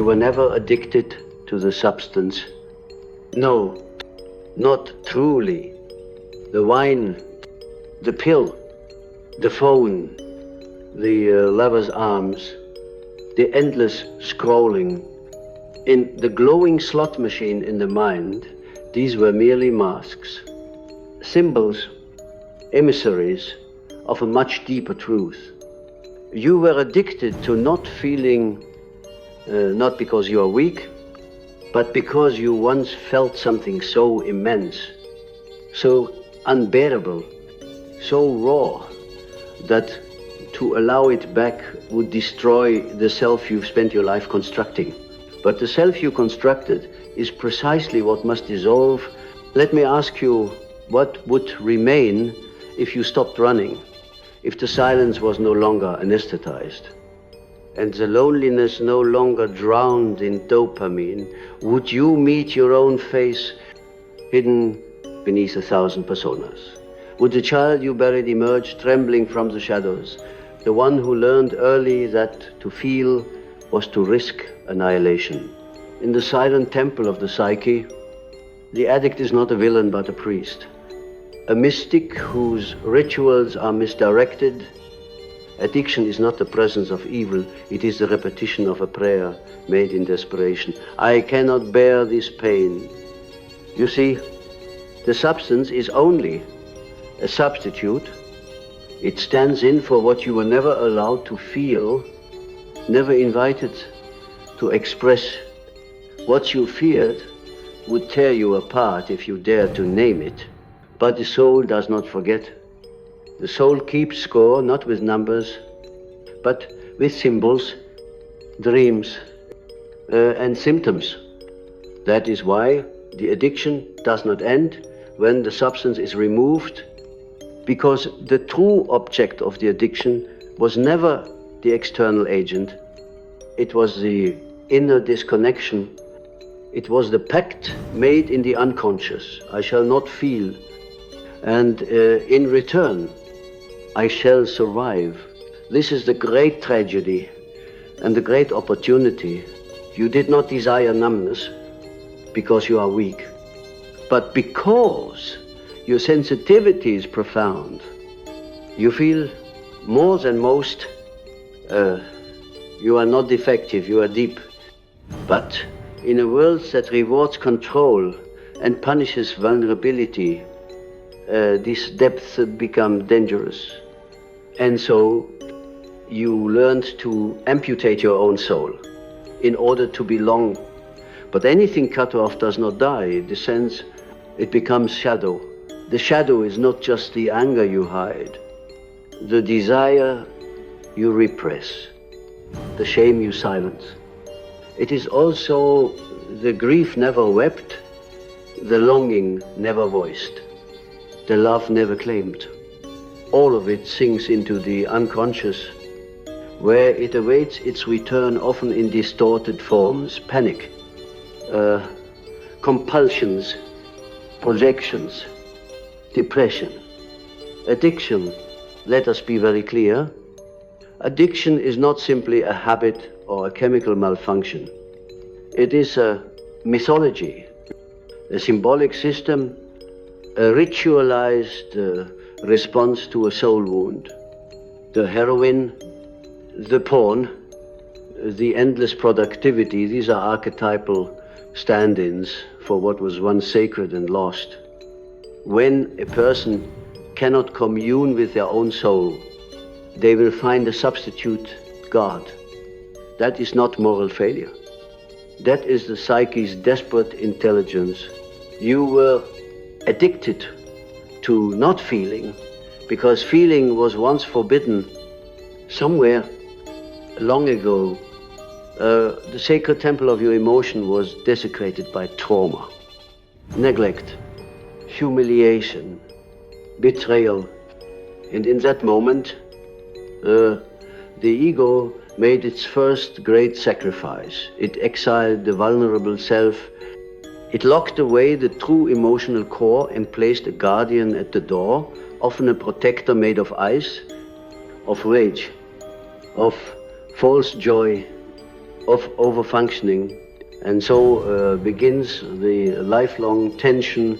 You were never addicted to the substance. No, not truly. The wine, the pill, the phone, the lover's arms, the endless scrolling. In the glowing slot machine in the mind, these were merely masks, symbols, emissaries of a much deeper truth. You were addicted to not feeling, not because you are weak, but because you once felt something so immense, so unbearable, so raw, that to allow it back would destroy the self you've spent your life constructing. But the self you constructed is precisely what must dissolve. Let me ask you, what would remain if you stopped running, if the silence was no longer anesthetized, and the loneliness no longer drowned in dopamine? Would you meet your own face hidden beneath 1,000 personas? Would the child you buried emerge trembling from the shadows, the one who learned early that to feel was to risk annihilation? In the silent temple of the psyche, the addict is not a villain but a priest, a mystic whose rituals are misdirected. Addiction is not the presence of evil, it is the repetition of a prayer made in desperation. I cannot bear this pain. You see, the substance is only a substitute. It stands in for what you were never allowed to feel, never invited to express. What you feared would tear you apart if you dared to name it. But the soul does not forget. The soul keeps score not with numbers, but with symbols, dreams, and symptoms. That is why the addiction does not end when the substance is removed, because the true object of the addiction was never the external agent. It was the inner disconnection. It was the pact made in the unconscious. I shall not feel, and in return, I shall survive. This is the great tragedy and the great opportunity. You did not desire numbness because you are weak, but because your sensitivity is profound. You feel more than most. You are not defective, you are deep. But in a world that rewards control and punishes vulnerability, these depths become dangerous. And so you learned to amputate your own soul in order to belong. But anything cut off does not die, it descends, it becomes shadow. The shadow is not just the anger you hide, the desire you repress, the shame you silence. It is also the grief never wept, the longing never voiced, the love never claimed. All of it sinks into the unconscious, where it awaits its return, often in distorted forms: panic, compulsions, projections, depression. Addiction, let us be very clear, addiction is not simply a habit or a chemical malfunction. It is a mythology, a symbolic system, a ritualized response to a soul wound. The heroin, the porn, the endless productivity, these are archetypal stand-ins for what was once sacred and lost. When a person cannot commune with their own soul, they will find a substitute God. That is not moral failure. That is the psyche's desperate intelligence. You were addicted to not feeling, because feeling was once forbidden. Somewhere long ago, the sacred temple of your emotion was desecrated by trauma, neglect, humiliation, betrayal. And in that moment, the ego made its first great sacrifice. It exiled the vulnerable self. It locked away the true emotional core and placed a guardian at the door, often a protector made of ice, of rage, of false joy, of overfunctioning, and so begins the lifelong tension.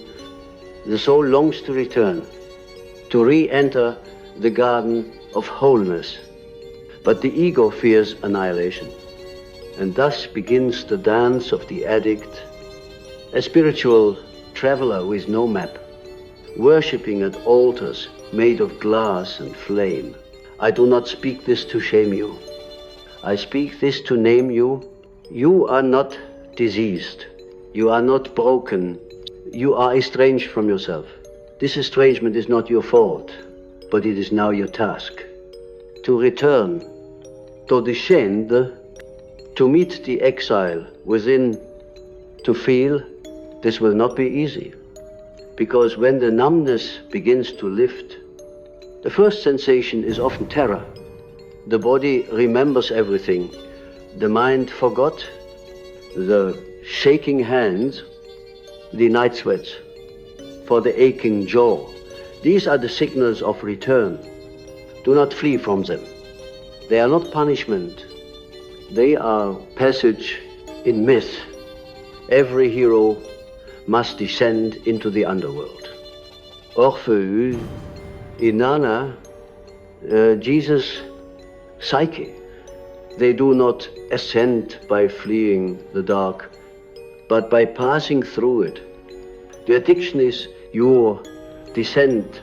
The soul longs to return, to re-enter the garden of wholeness, but the ego fears annihilation. And thus begins the dance of the addict, a spiritual traveler with no map, worshipping at altars made of glass and flame. I do not speak this to shame you. I speak this to name you. You are not diseased. You are not broken. You are estranged from yourself. This estrangement is not your fault, but it is now your task. To return, to descend, to meet the exile within, to feel. This will not be easy, because when the numbness begins to lift, the first sensation is often terror. The body remembers everything. The mind forgot, the shaking hands, the night sweats, for the aching jaw. These are the signals of return. Do not flee from them. They are not punishment. They are passage in myth. Every hero must descend into the underworld. Orpheus, Inanna, Jesus' psyche. They do not ascend by fleeing the dark, but by passing through it. The addiction is your descent,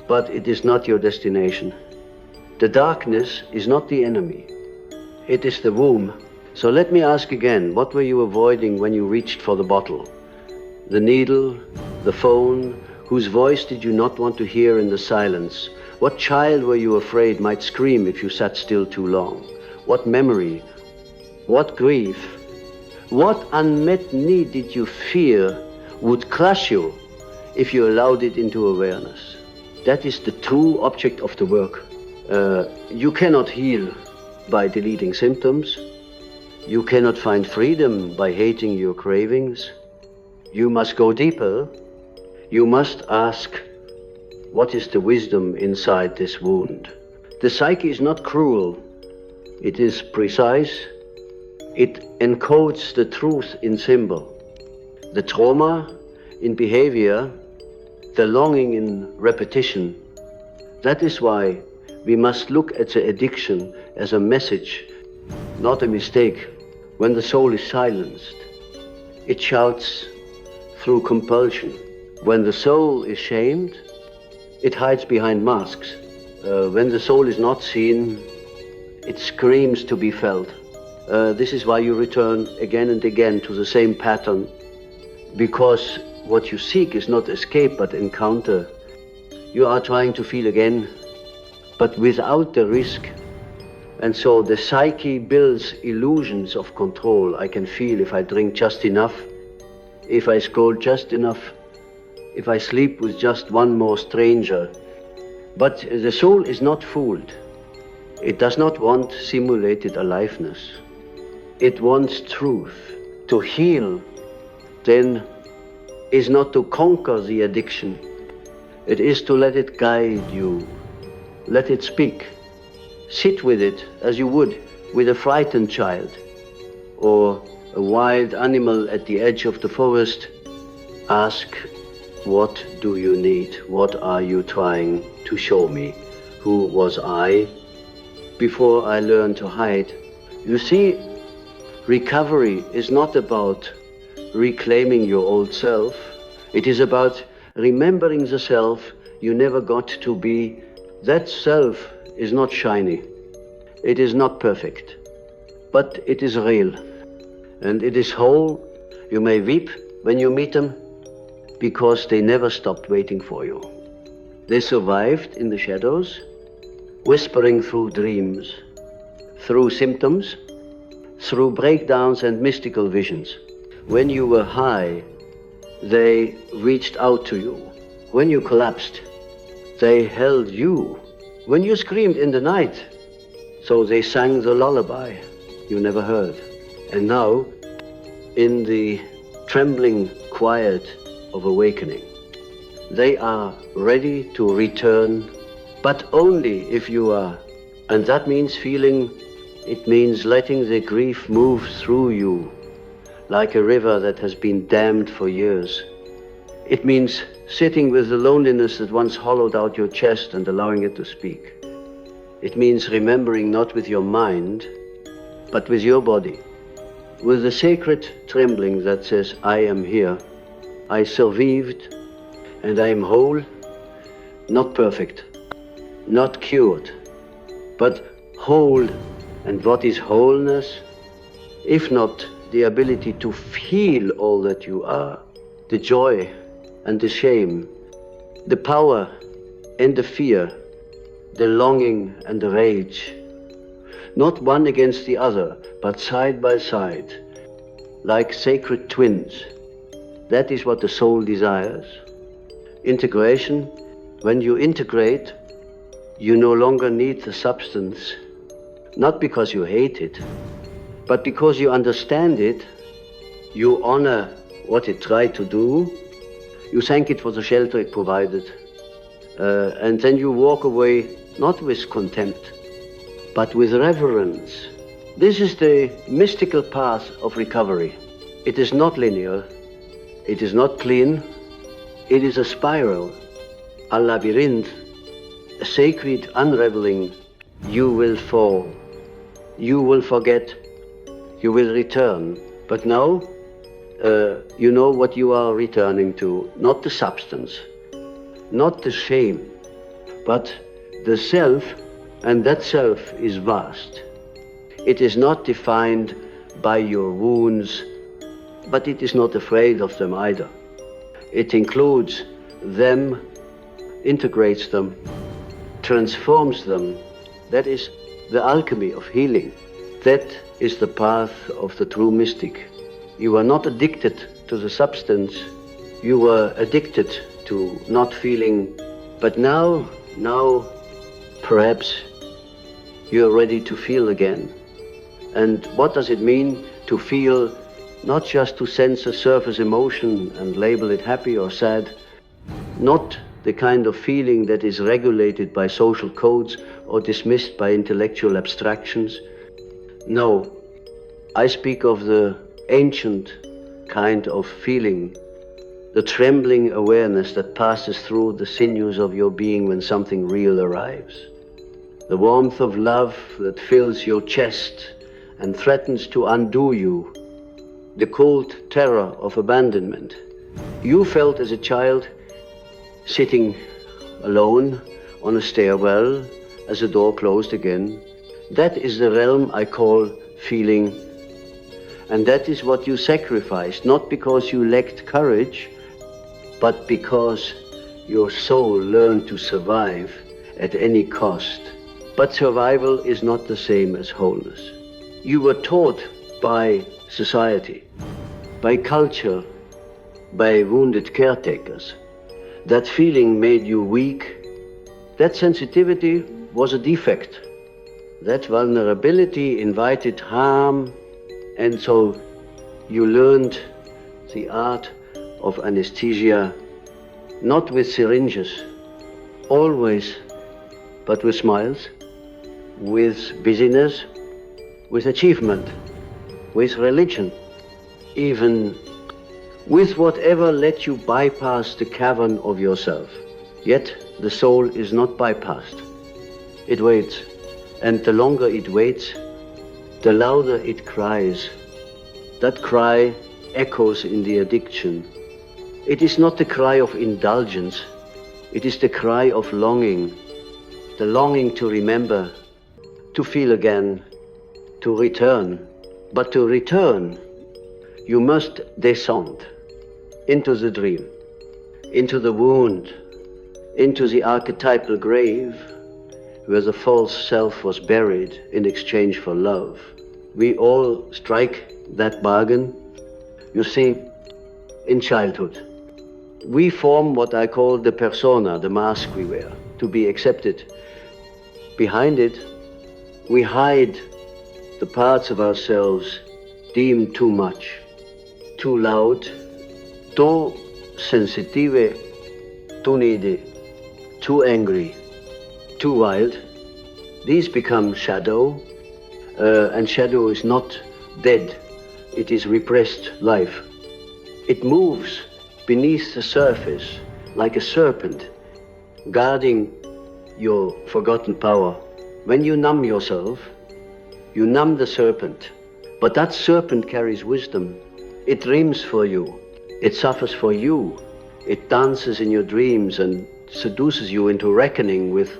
but it is not your destination. The darkness is not the enemy. It is the womb. So let me ask again, what were you avoiding when you reached for the bottle? The needle, the phone, whose voice did you not want to hear in the silence? What child were you afraid might scream if you sat still too long? What memory? What grief? What unmet need did you fear would crush you if you allowed it into awareness? That is the true object of the work. You cannot heal by deleting symptoms. You cannot find freedom by hating your cravings. You must go deeper. You must ask, what is the wisdom inside this wound? The psyche is not cruel. It is precise. It encodes the truth in symbol, the trauma in behavior, the longing in repetition. That is why we must look at the addiction as a message, not a mistake. When the soul is silenced, it shouts through compulsion. When the soul is shamed, it hides behind masks. When the soul is not seen, it screams to be felt. This is why you return again and again to the same pattern, because what you seek is not escape but encounter. You are trying to feel again, but without the risk. And so the psyche builds illusions of control. I can feel if I drink just enough, if I scroll just enough, if I sleep with just one more stranger. But the soul is not fooled. It does not want simulated aliveness. It wants truth. To heal, then, is not to conquer the addiction. It is to let it guide you. Let it speak. Sit with it as you would with a frightened child or a wild animal at the edge of the forest. Ask, what do you need? What are you trying to show me? Who was I before I learned to hide? You see, recovery is not about reclaiming your old self. It is about remembering the self you never got to be. That self is not shiny. It is not perfect, but it is real. And it is whole. You may weep when you meet them, because they never stopped waiting for you. They survived in the shadows, whispering through dreams, through symptoms, through breakdowns and mystical visions. When you were high, they reached out to you. When you collapsed, they held you. When you screamed in the night, so they sang the lullaby you never heard. And now, in the trembling quiet of awakening, they are ready to return, but only if you are. And that means feeling It means letting the grief move through you like a river that has been dammed for years. It means sitting with the loneliness that once hollowed out your chest and allowing it to speak. It means remembering not with your mind, but with your body, with the sacred trembling that says, I am here, I survived, and I am whole, not perfect, not cured, but whole. And what is wholeness, if not the ability to feel all that you are, the joy and the shame, the power and the fear, the longing and the rage, not one against the other, but side by side, like sacred twins. That is what the soul desires. Integration, when you integrate, you no longer need the substance, not because you hate it, but because you understand it, you honor what it tried to do, you thank it for the shelter it provided, and then you walk away not with contempt, but with reverence. This is the mystical path of recovery. It is not linear, it is not clean, it is a spiral, a labyrinth, a sacred unraveling. You will fall, you will forget, you will return. But now, you know what you are returning to, not the substance, not the shame, but the self, and that self is vast. It is not defined by your wounds, but it is not afraid of them either. It includes them, integrates them, transforms them. That is the alchemy of healing. That is the path of the true mystic. You are not addicted to the substance, you were addicted to not feeling, but now perhaps you are ready to feel again. And what does it mean to feel? Not just to sense a surface emotion and label it happy or sad, not the kind of feeling that is regulated by social codes or dismissed by intellectual abstractions. No, I speak of the ancient kind of feeling, the trembling awareness that passes through the sinews of your being when something real arrives. The warmth of love that fills your chest and threatens to undo you. The cold terror of abandonment. You felt as a child sitting alone on a stairwell as the door closed again. That is the realm I call feeling. And that is what you sacrificed, not because you lacked courage, but because your soul learned to survive at any cost. But survival is not the same as wholeness. You were taught by society, by culture, by wounded caretakers. That feeling made you weak. That sensitivity was a defect. That vulnerability invited harm, and so you learned the art of anesthesia, not with syringes, always, but with smiles, with busyness, with achievement, with religion, even with whatever let you bypass the cavern of yourself. Yet the soul is not bypassed. It waits, and the longer it waits, the louder it cries. That cry echoes in the addiction. It is not the cry of indulgence, it is the cry of longing, the longing to remember, to feel again, to return. But to return, you must descend into the dream, into the wound, into the archetypal grave where the false self was buried in exchange for love. We all strike that bargain. You see, in childhood, we form what I call the persona, the mask we wear, to be accepted. Behind it, we hide the parts of ourselves deemed too much, too loud, too sensitive, too needy, too angry, too wild. These become shadow, and shadow is not dead, it is repressed life. It moves beneath the surface like a serpent, guarding your forgotten power. When you numb yourself, you numb the serpent. But that serpent carries wisdom. It dreams for you. It suffers for you. It dances in your dreams and seduces you into reckoning with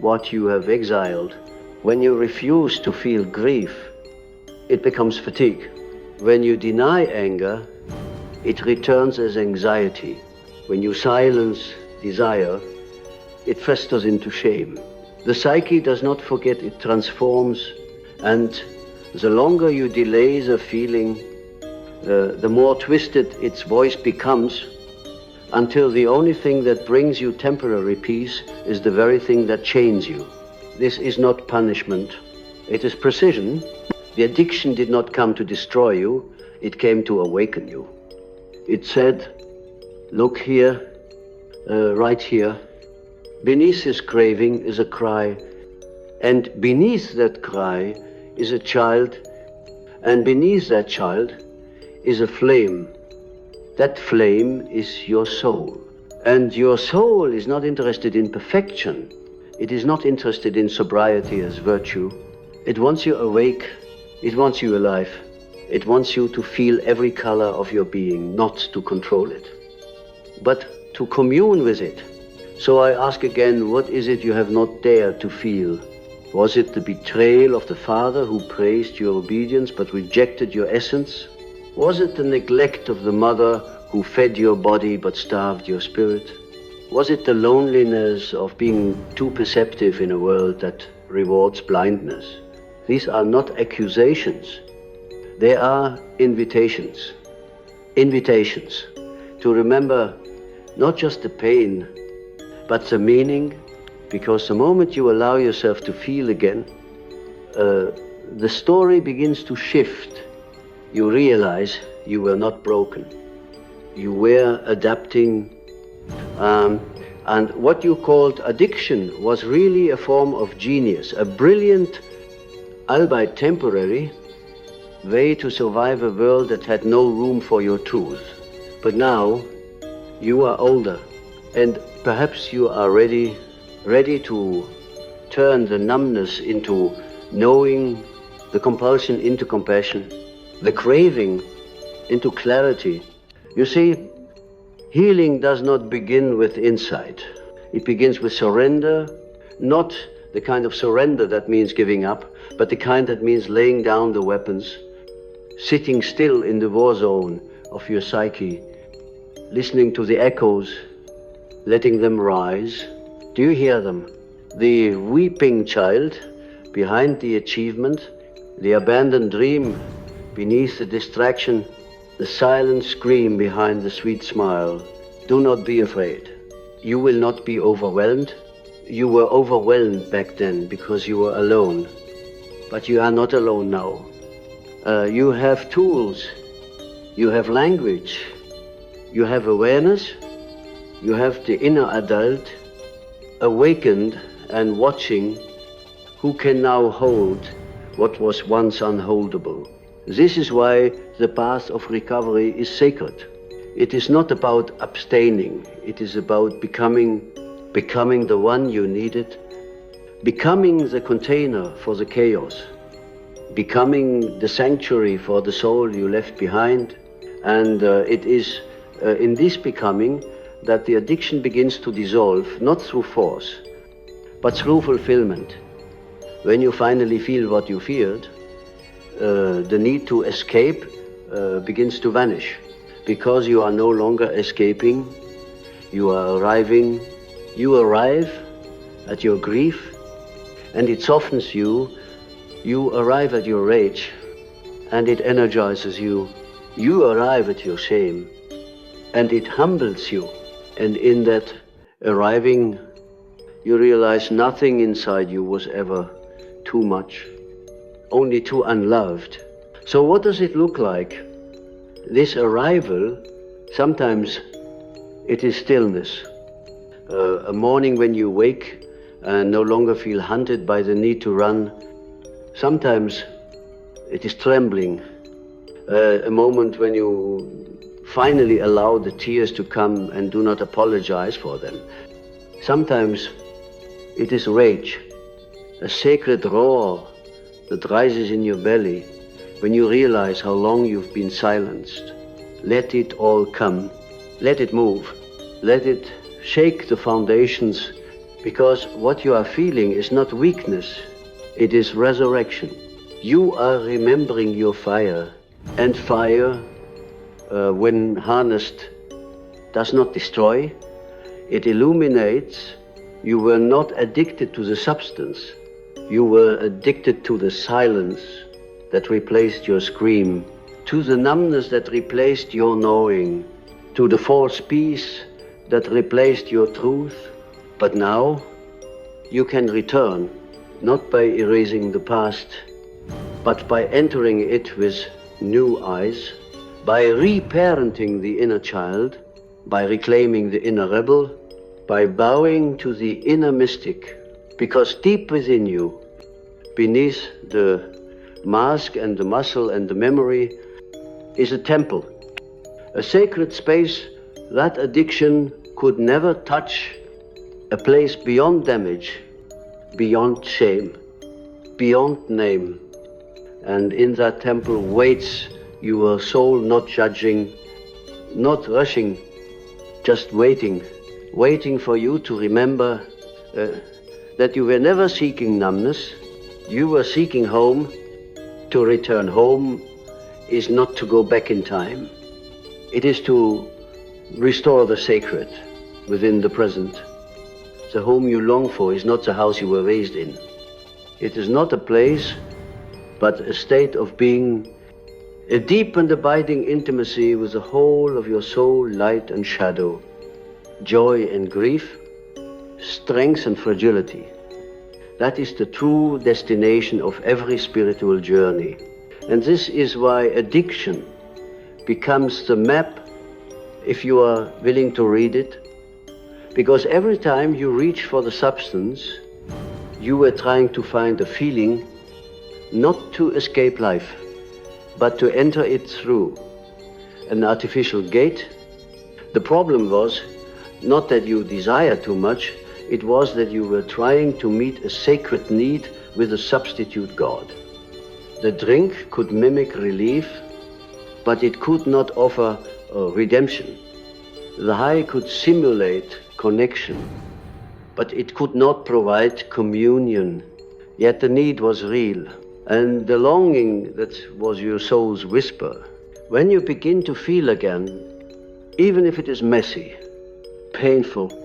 what you have exiled. When you refuse to feel grief, it becomes fatigue. When you deny anger, it returns as anxiety. When you silence desire, it festers into shame. The psyche does not forget, it transforms, and the longer you delay the feeling, the more twisted its voice becomes, until the only thing that brings you temporary peace is the very thing that chains you. This is not punishment, it is precision. The addiction did not come to destroy you, it came to awaken you. It said, look here, right here. Beneath this craving is a cry, and beneath that cry is a child, and beneath that child is a flame. That flame is your soul. And your soul is not interested in perfection. It is not interested in sobriety as virtue. It wants you awake. It wants you alive. It wants you to feel every color of your being, not to control it, but to commune with it. So I ask again, what is it you have not dared to feel? Was it the betrayal of the father who praised your obedience but rejected your essence? Was it the neglect of the mother who fed your body but starved your spirit? Was it the loneliness of being too perceptive in a world that rewards blindness? These are not accusations. They are invitations. Invitations to remember not just the pain, but the meaning, because the moment you allow yourself to feel again, the story begins to shift. You realize you were not broken. You were adapting, and what you called addiction was really a form of genius, a brilliant, albeit temporary, way to survive a world that had no room for your truth. But now, you are older, and perhaps you are ready to turn the numbness into knowing, the compulsion into compassion, the craving into clarity. You see, healing does not begin with insight. It begins with surrender, not the kind of surrender that means giving up, but the kind that means laying down the weapons, sitting still in the war zone of your psyche, listening to the echoes, letting them rise. Do you hear them? The weeping child behind the achievement, the abandoned dream beneath the distraction, the silent scream behind the sweet smile. Do not be afraid. You will not be overwhelmed. You were overwhelmed back then because you were alone. But you are not alone now. You have tools. You have language. You have awareness. You have the inner adult awakened and watching, who can now hold what was once unholdable. This is why the path of recovery is sacred. It is not about abstaining. It is about becoming the one you needed, becoming the container for the chaos, becoming the sanctuary for the soul you left behind. And it is in this becoming that the addiction begins to dissolve, not through force, but through fulfillment. When you finally feel what you feared, the need to escape begins to vanish, because you are no longer escaping, you are arriving. You arrive at your grief, and it softens you. You arrive at your rage, and it energizes you. You arrive at your shame, and it humbles you. And in that arriving, you realize nothing inside you was ever too much, only too unloved. So what does it look like? This arrival, sometimes it is stillness. A morning when you wake and no longer feel hunted by the need to run. Sometimes It is trembling. A moment when you finally allow the tears to come and do not apologize for them. Sometimes it is rage, a sacred roar that rises in your belly when you realize how long you've been silenced. Let it all come. Let it move. Let it shake the foundations, because what you are feeling is not weakness, it is resurrection. You are remembering your fire, and fire, when harnessed, does not destroy, it illuminates. You were not addicted to the substance, you were addicted to the silence that replaced your scream, to the numbness that replaced your knowing, to the false peace that replaced your truth. But now you can return, not by erasing the past, but by entering it with new eyes, by reparenting the inner child, by reclaiming the inner rebel, by bowing to the inner mystic, because deep within you, beneath the mask and the muscle and the memory, is a temple, a sacred space that addiction could never touch, a place beyond damage, beyond shame, beyond name. And in that temple waits your soul, not judging, not rushing, just waiting for you to remember that you were never seeking numbness, you were seeking home. To return home is not to go back in time. It is to restore the sacred within the present. The home you long for is not the house you were raised in. It is not a place, but a state of being, a deep and abiding intimacy with the whole of your soul, light and shadow, joy and grief, strength and fragility. That is the true destination of every spiritual journey. And this is why addiction becomes the map, if you are willing to read it, because every time you reach for the substance, you were trying to find a feeling, not to escape life, but to enter it through an artificial gate. The problem was not that you desire too much, it was that you were trying to meet a sacred need with a substitute God. The drink could mimic relief, but it could not offer redemption. The high could simulate connection, but it could not provide communion. Yet the need was real, and the longing that was your soul's whisper. When you begin to feel again, even if it is messy, painful,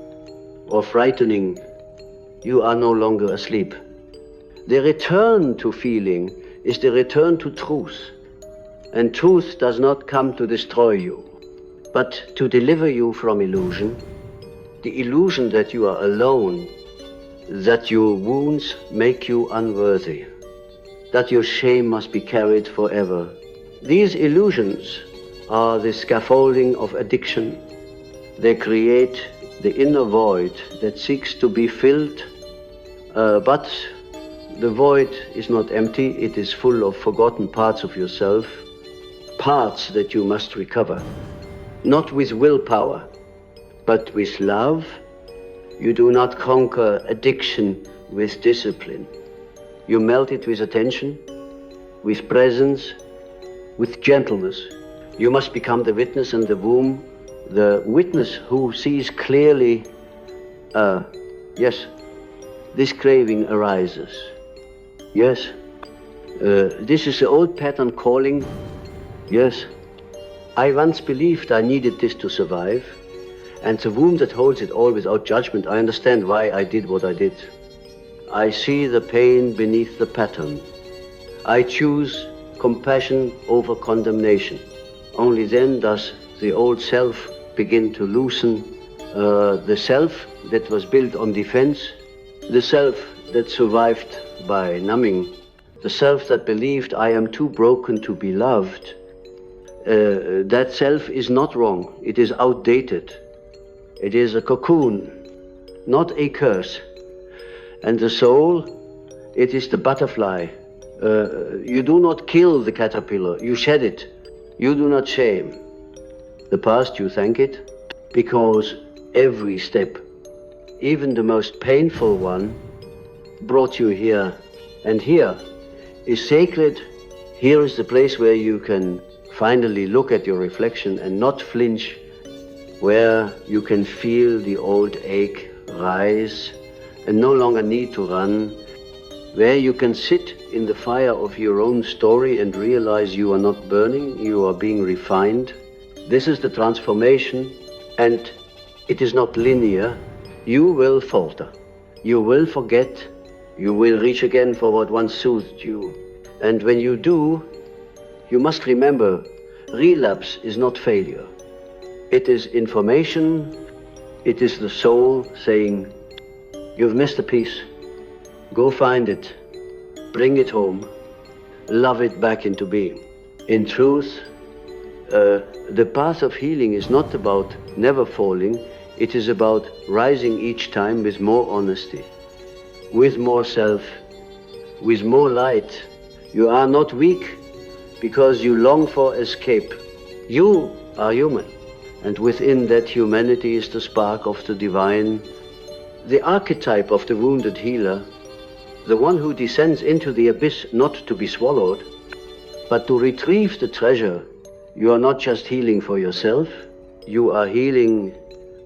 or frightening, you are no longer asleep. The return to feeling is the return to truth. And truth does not come to destroy you, but to deliver you from illusion. The illusion that you are alone, that your wounds make you unworthy, that your shame must be carried forever. These illusions are the scaffolding of addiction. They create the inner void that seeks to be filled, but the void is not empty, it is full of forgotten parts of yourself, parts that you must recover, not with willpower, but with love. You do not conquer addiction with discipline. You melt it with attention, with presence, with gentleness. You must become the witness and the womb, the witness who sees clearly, yes, this craving arises. Yes, this is the old pattern calling. Yes, I once believed I needed this to survive, and the womb that holds it all without judgment, I understand why I did what I did. I see the pain beneath the pattern. I choose compassion over condemnation. Only then does the old self begin to loosen. The self that was built on defense, the self that survived by numbing, the self that believed I am too broken to be loved, that self is not wrong, it is outdated. It is a cocoon, not a curse. And the soul, it is the butterfly You do not kill the caterpillar, you shed it. You do not shame. The past, you thank it, because every step, even the most painful one, brought you here. And here is sacred. Here is the place where you can finally look at your reflection and not flinch, where you can feel the old ache rise and no longer need to run, where you can sit in the fire of your own story and realize you are not burning, you are being refined. This is the transformation, and it is not linear. You will falter, you will forget, you will reach again for what once soothed you. And when you do, you must remember, relapse is not failure. It is information, it is the soul saying, you've missed a piece, go find it, bring it home, love it back into being. In truth, the path of healing is not about never falling, it is about rising each time with more honesty, with more self, with more light. You are not weak because you long for escape. You are human, and within that humanity is the spark of the divine, the archetype of the wounded healer, the one who descends into the abyss not to be swallowed, but to retrieve the treasure. You are not just healing for yourself, you are healing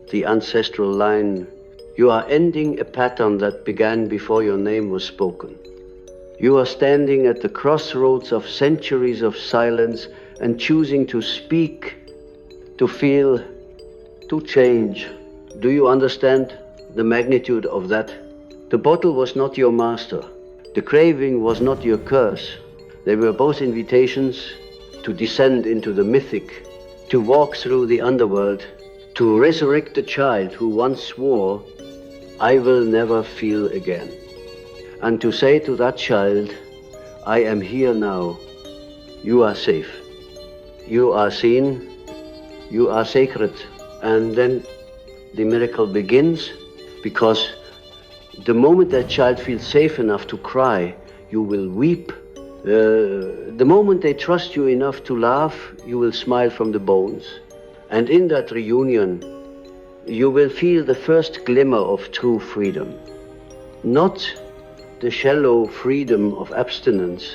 the ancestral line. You are ending a pattern that began before your name was spoken. You are standing at the crossroads of centuries of silence and choosing to speak, to feel, to change. Do you understand the magnitude of that? The bottle was not your master. The craving was not your curse. They were both invitations to descend into the mythic, to walk through the underworld, to resurrect the child who once swore, I will never feel again. And to say to that child, I am here now. You are safe. You are seen. You are sacred. And then the miracle begins, because the moment that child feels safe enough to cry, you will weep. The moment they trust you enough to laugh, you will smile from the bones. And in that reunion, you will feel the first glimmer of true freedom. Not the shallow freedom of abstinence,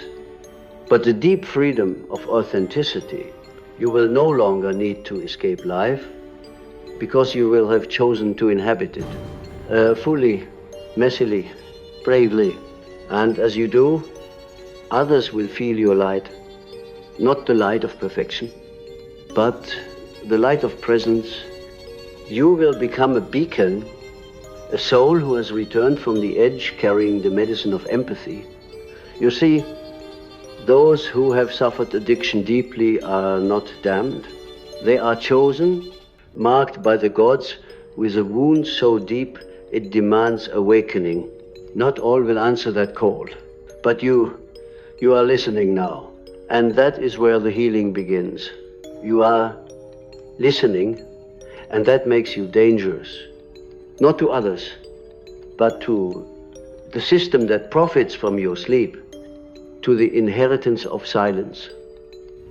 but the deep freedom of authenticity. You will no longer need to escape life, because you will have chosen to inhabit it, fully, messily, bravely. And as you do, others will feel your light, not the light of perfection, but the light of presence. You will become a beacon, a soul who has returned from the edge carrying the medicine of empathy. You see, those who have suffered addiction deeply are not damned. They are chosen, marked by the gods with a wound so deep it demands awakening. Not all will answer that call, but you are listening now, and that is where the healing begins. You are listening, and that makes you dangerous, not to others, but to the system that profits from your sleep, to the inheritance of silence,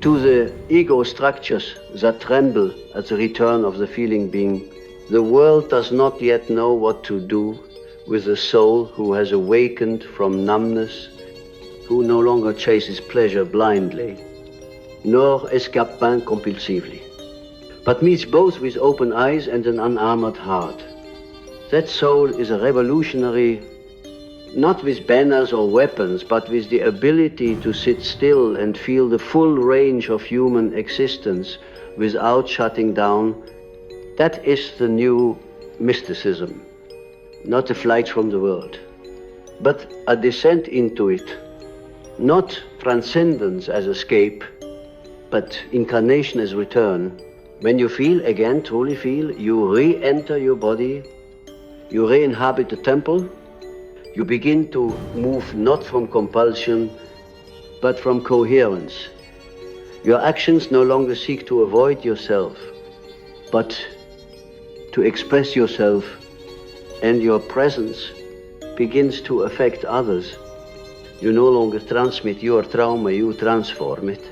to the ego structures that tremble at the return of the feeling being. The world does not yet know what to do with a soul who has awakened from numbness, who no longer chases pleasure blindly, nor escape pain compulsively, but meets both with open eyes and an unarmored heart. That soul is a revolutionary, not with banners or weapons, but with the ability to sit still and feel the full range of human existence without shutting down. That is the new mysticism, not a flight from the world, but a descent into it. Not transcendence as escape, but incarnation as return. When you feel again, truly feel, you re-enter your body, you re-inhabit the temple, you begin to move not from compulsion, but from coherence. Your actions no longer seek to avoid yourself, but to express yourself, and your presence begins to affect others. You no longer transmit your trauma, you transform it.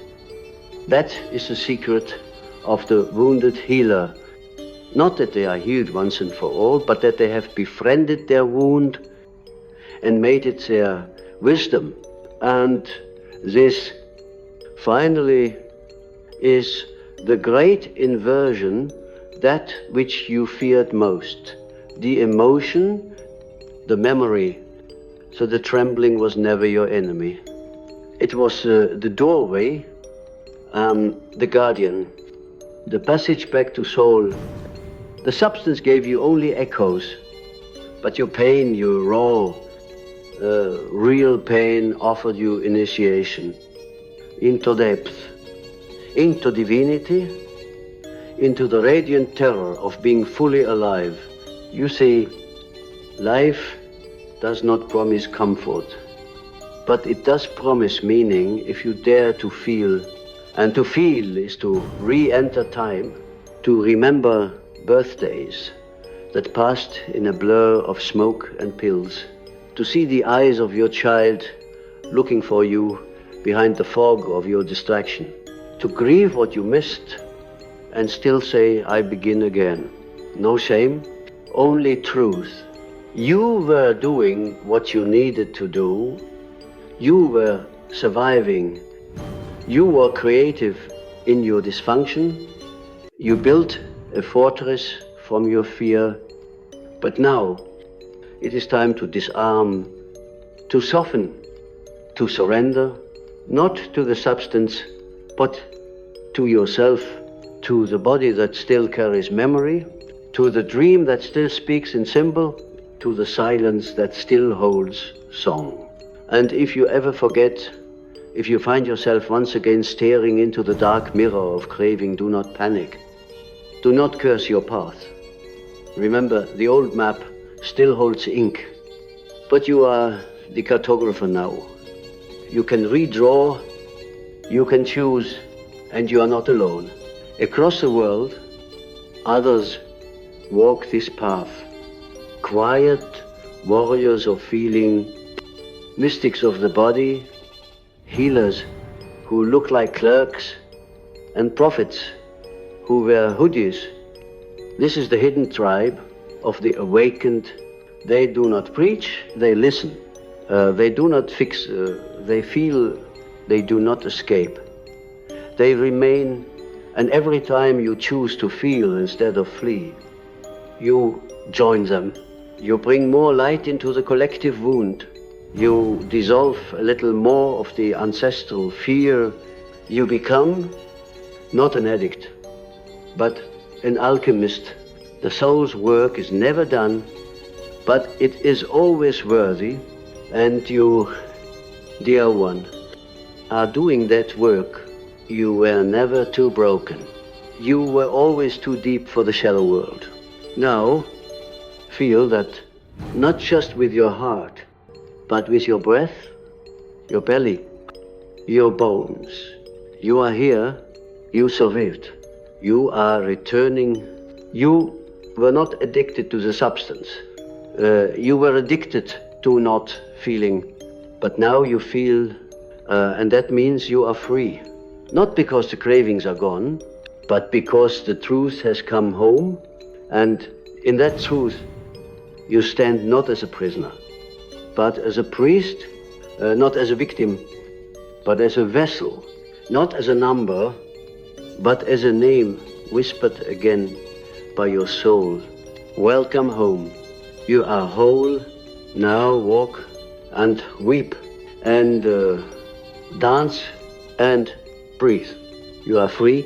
That is the secret of the wounded healer. Not that they are healed once and for all, but that they have befriended their wound and made it their wisdom. And this finally is the great inversion, that which you feared most. The emotion, the memory. So the trembling was never your enemy. It was the doorway, the guardian, the passage back to soul. The substance gave you only echoes, but your pain, your raw, real pain offered you initiation into depth, into divinity, into the radiant terror of being fully alive. You see, life does not promise comfort, but it does promise meaning if you dare to feel. And to feel is to re-enter time, to remember birthdays that passed in a blur of smoke and pills, to see the eyes of your child looking for you behind the fog of your distraction, to grieve what you missed and still say, I begin again. No shame, only truth. You were doing what you needed to do. You were surviving. You were creative in your dysfunction. You built a fortress from your fear. But now it is time to disarm, to soften, to surrender, not to the substance, but to yourself, to the body that still carries memory, to the dream that still speaks in symbol, to the silence that still holds song. And if you ever forget, if you find yourself once again staring into the dark mirror of craving, do not panic. Do not curse your path. Remember, the old map still holds ink, but you are the cartographer now. You can redraw, you can choose, and you are not alone. Across the world, others walk this path. Quiet warriors of feeling, mystics of the body, healers who look like clerks, and prophets who wear hoodies. This is the hidden tribe of the awakened. They do not preach, they listen. They do not fix, they feel, they do not escape. They remain, and every time you choose to feel instead of flee, you join them. You bring more light into the collective wound. You dissolve a little more of the ancestral fear. You become not an addict, but an alchemist. The soul's work is never done, but it is always worthy, and you, dear one, are doing that work. You were never too broken. You were always too deep for the shallow world. Now, feel that not just with your heart, but with your breath, your belly, your bones. You are here, you survived. You are returning. You were not addicted to the substance. You were addicted to not feeling, but now you feel, and that means you are free. Not because the cravings are gone, but because the truth has come home, and in that truth, you stand not as a prisoner, but as a priest, not as a victim, but as a vessel, not as a number, but as a name whispered again by your soul. Welcome home. You are whole. Now walk and weep and dance and breathe. You are free.